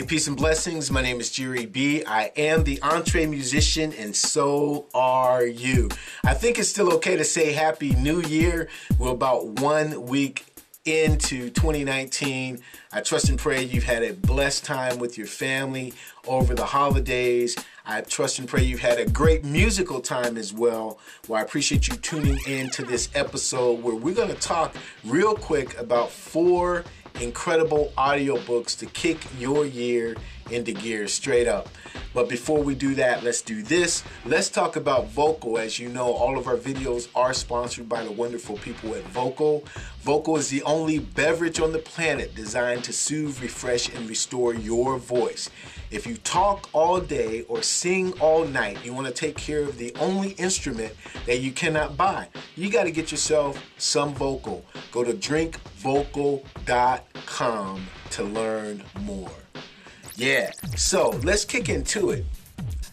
Hey, peace and blessings. My name is Jere B. I am the EntreMusician, and so are you. I think it's still okay to say Happy New Year. We're about 1 week into 2019. I trust and pray you've had a blessed time with your family over the holidays. I trust and pray you've had a great musical time as well. Well, I appreciate you tuning in to this episode where we're going to talk real quick about 4 incredible audiobooks to kick your year into gear straight up. But before we do that, let's do this. Let's talk about Vocal. As you know, all of our videos are sponsored by the wonderful people at Vocal. Vocal is the only beverage on the planet designed to soothe, refresh, and restore your voice. If you talk all day or sing all night, you want to take care of the only instrument that you cannot buy. You got to get yourself some Vocal. Go to drinkvocal.com to learn more. Yeah, so let's kick into it.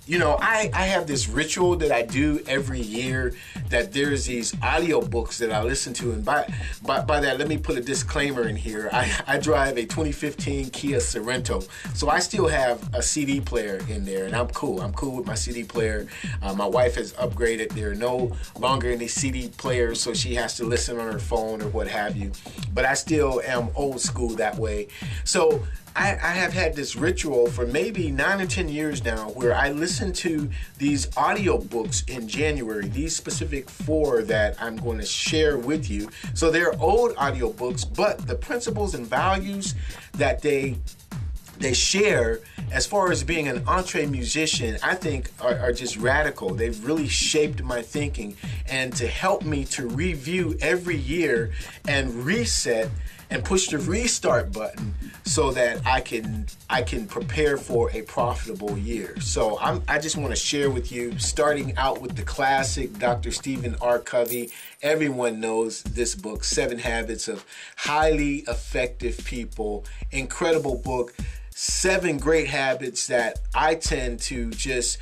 You know, I have this ritual that I do every year, that there's these audiobooks that I listen to. And by that, let me put a disclaimer in here. I drive a 2015 Kia Sorento, so I still have a CD player in there, and I'm cool. I'm cool with my CD player. My wife has upgraded. There are no longer any CD players, so she has to listen on her phone or what have you. But I still am old school that way. So I have had this ritual for maybe 9 or 10 years now where I listen to these audiobooks in January, these specific 4 that I'm going to share with you. So they're old audiobooks, but the principles and values that they share as far as being an EntreMusician, I think are just radical. They've really shaped my thinking, and to help me to review every year and reset and push the restart button so that I can prepare for a profitable year. So I just want to share with you, starting out with the classic Dr. Stephen R. Covey. Everyone knows this book, 7 Habits of Highly Effective People. Incredible book. 7 great habits that I tend to just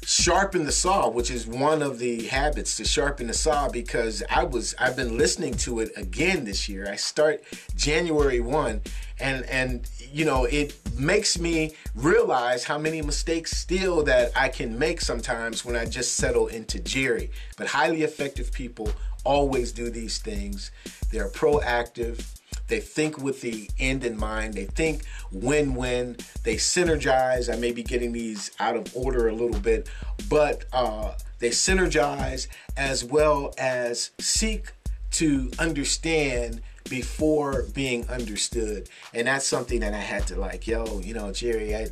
sharpen the saw, which is one of the habits, to sharpen the saw, because I've been listening to it again this year. I start January 1, and you know, it makes me realize how many mistakes still that I can make sometimes when I just settle into Jere. But highly effective people always do these things. They're proactive. They think with the end in mind. They think win-win. They synergize. I may be getting these out of order a little bit, but they synergize as well as seek to understand before being understood. And that's something that I had to Jere,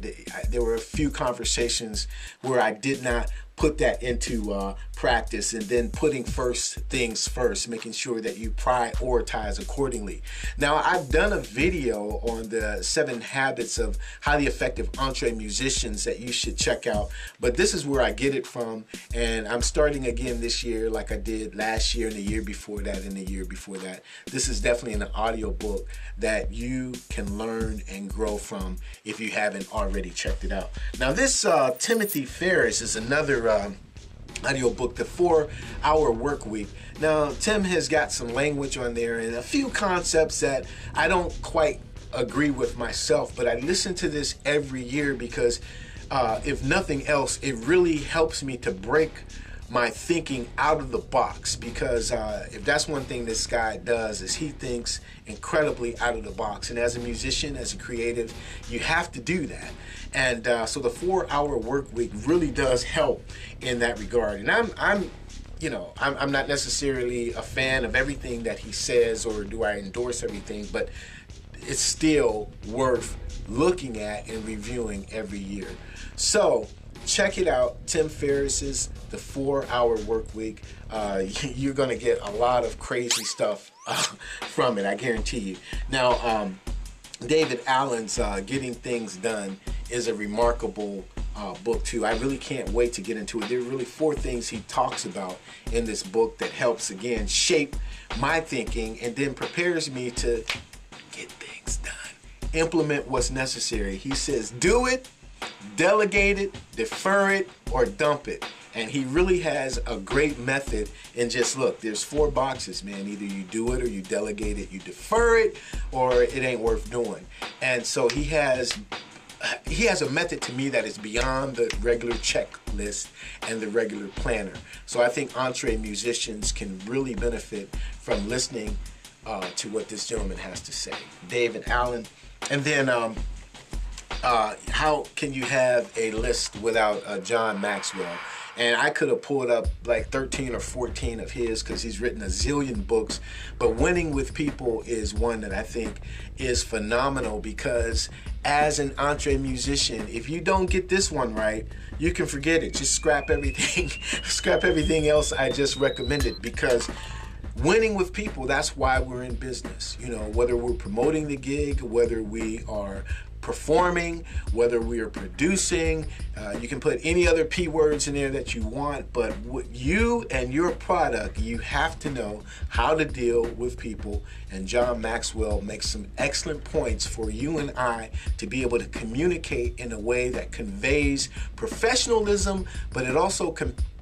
there were a few conversations where I did not put that into practice, and then putting first things first, making sure that you prioritize accordingly. Now, I've done a video on the 7 habits of highly effective EntreMusicians that you should check out, but this is where I get it from, and I'm starting again this year like I did last year and the year before that and the year before that. This is definitely an audiobook that you can learn and grow from if you haven't already checked it out. Now, this Timothy Ferriss is another audiobook, The 4-Hour Work Week. Now, Tim has got some language on there and a few concepts that I don't quite agree with myself, but I listen to this every year because if nothing else, it really helps me to break my thinking out of the box, because if that's one thing this guy does, is he thinks incredibly out of the box. And as a musician, as a creative, you have to do that. And so the 4-Hour Work Week really does help in that regard. And I'm not necessarily a fan of everything that he says, or do I endorse everything, but it's still worth looking at and reviewing every year. So check it out, Tim Ferriss's The 4-Hour Work Week. You're going to get a lot of crazy stuff from it, I guarantee you. Now, David Allen's Getting Things Done is a remarkable book too. I really can't wait to get into it. There are really 4 things he talks about in this book that helps, again, shape my thinking and then prepares me to get things done, implement what's necessary. He says, do it, delegate it, defer it, or dump it. And he really has a great method in just, look, there's 4 boxes, man. Either you do it or you delegate it, you defer it, or it ain't worth doing. And so he has a method to me that is beyond the regular checklist and the regular planner. So I think EntreMusicians can really benefit from listening to what this gentleman has to say, David Allen. And then how can you have a list without John Maxwell? And I could have pulled up like 13 or 14 of his because he's written a zillion books. But Winning with People is one that I think is phenomenal, because as an EntreMusician, if you don't get this one right, you can forget it. Just scrap everything, scrap everything else I just recommended, because winning with people, that's why we're in business. You know, whether we're promoting the gig, whether we are performing, whether we are producing, you can put any other P words in there that you want, but you and your product, you have to know how to deal with people. And John Maxwell makes some excellent points for you and I to be able to communicate in a way that conveys professionalism, but it also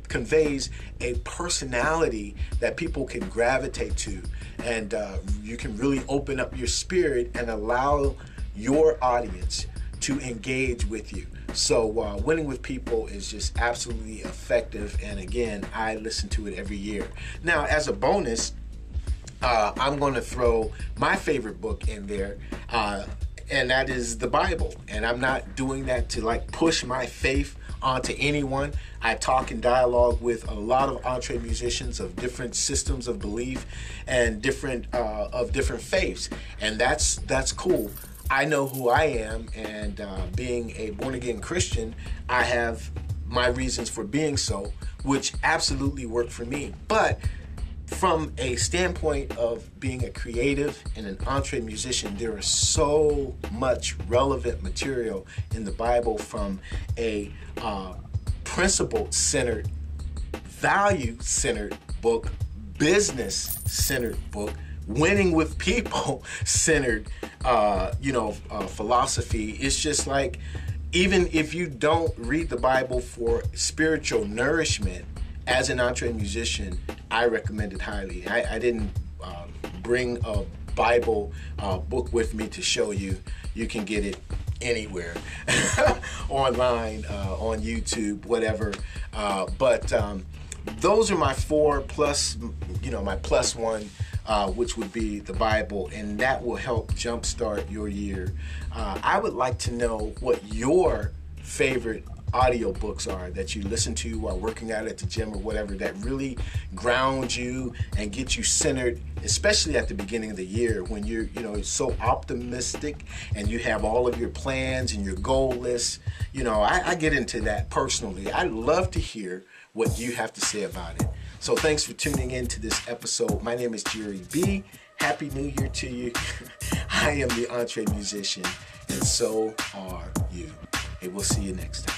conveys a personality that people can gravitate to. And you can really open up your spirit and allow your audience to engage with you. So Winning with People is just absolutely effective, and again, I listen to it every year. Now, as a bonus, I'm going to throw my favorite book in there, and that is the Bible. And I'm not doing that to like push my faith onto anyone. I talk and dialogue with a lot of EntreMusicians of different systems of belief and different faiths, and that's cool. I know who I am, and being a born-again Christian, I have my reasons for being so, which absolutely work for me. But from a standpoint of being a creative and an EntreMusician, there is so much relevant material in the Bible, from a principle-centered, value-centered book, business-centered book, winning with people centered philosophy. It's just like, even if you don't read the Bible for spiritual nourishment, as an EntreMusician, I recommend it highly. I didn't bring a Bible book with me to show you. You can get it anywhere, online, on YouTube, whatever. But those are my 4 plus, my plus one, which would be the Bible, and that will help jumpstart your year. I would like to know what your favorite audiobooks are that you listen to while working out at the gym or whatever, that really ground you and get you centered, especially at the beginning of the year when you're so optimistic and you have all of your plans and your goal lists. I get into that personally. I'd love to hear what you have to say about it. So thanks for tuning in to this episode. My name is Jere B. Happy New Year to you. I am the EntreMusician, and so are you. And we'll see you next time.